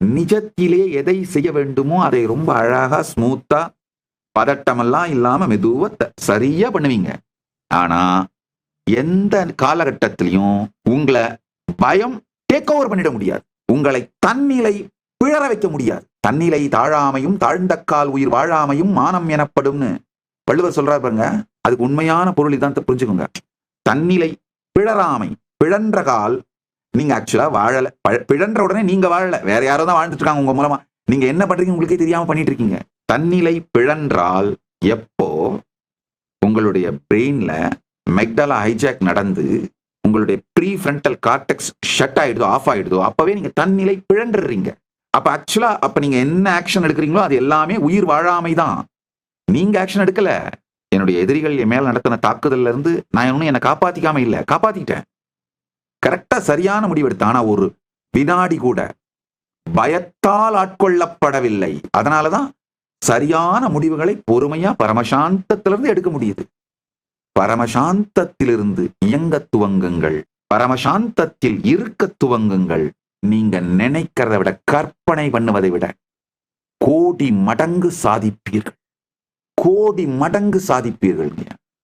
நிஜத்திலே எதை செய்ய வேண்டுமோ அதை ரொம்ப அழகா ஸ்மூத்தா பதட்டமெல்லாம் இல்லாம மெதுவா சரியா பண்ணுவீங்க. ஆனா எந்த காலகட்டத்திலையும் உங்களை பயம் டேக் ஓவர் பண்ணிட முடியாது. உங்களை தன்னிலை பிழற வைக்க முடியாது. தன்னிலை தாழாமையும் தாழ்ந்த கால் உயிர் வாழாமையும் மானம் எனப்படும்னு வள்ளுவர் சொல்றாரு பாருங்க. அதுக்கு உண்மையான பொருள் இதான், புரிஞ்சுக்கோங்க. தன்னிலை பிழறாமை, பிழன்ற கால் நீங்க ஆக்சுவலா வாழல, பிழன்ற உடனே நீங்க வாழல, வேற யாரோ தான் வாழ்ந்துட்டு இருக்காங்க உங்க மூலமா. நீங்க என்ன பண்றீங்க உங்களுக்கே தெரியாம பண்ணிட்டு இருக்கீங்க. தன்னிலை பிழன்றால் எப்போ உங்களுடைய பிரெயின்ல மெக்டலா ஹைஜாக் நடந்து உங்களுடைய ப்ரீ ஃப்ரண்டல் கார்டெக்ஸ் ஷட் ஆயிடுதோ, ஆஃப் ஆயிடுதோ, அப்பவே நீங்க தன்னிலை பிழன்றீங்க. அப்ப ஆக்சுவலா அப்ப நீங்க என்ன ஆக்ஷன் எடுக்கிறீங்களோ அது எல்லாமே உயிர் வாழாமை தான். நீங்க ஆக்ஷன் எடுக்கல. என்னுடைய எதிரிகள் என் மேல நடத்தின தாக்குதல்ல இருந்து நான் ஒன்னும் என்னை காப்பாத்திக்காம இல்ல, காப்பாத்திட்டேன். கரெக்டா சரியான முடிவு எடுத்தேன். ஆனா ஒரு வினாடி கூட பயத்தால் ஆட்கொள்ளப்படவில்லை. அதனாலதான் சரியான முடிவுகளை பொறுமையா பரமசாந்தத்திலிருந்து எடுக்க முடியுது. பரமசாந்தத்திலிருந்து இயங்க துவங்குங்கள். பரமசாந்தத்தில் இருக்க துவங்குங்கள். நீங்க நினைக்கிறத விட, கற்பனை பண்ணுவதை விட கோடி மடங்கு சாதிப்பீர்கள். கோடி மடங்கு சாதிப்பீர்கள்.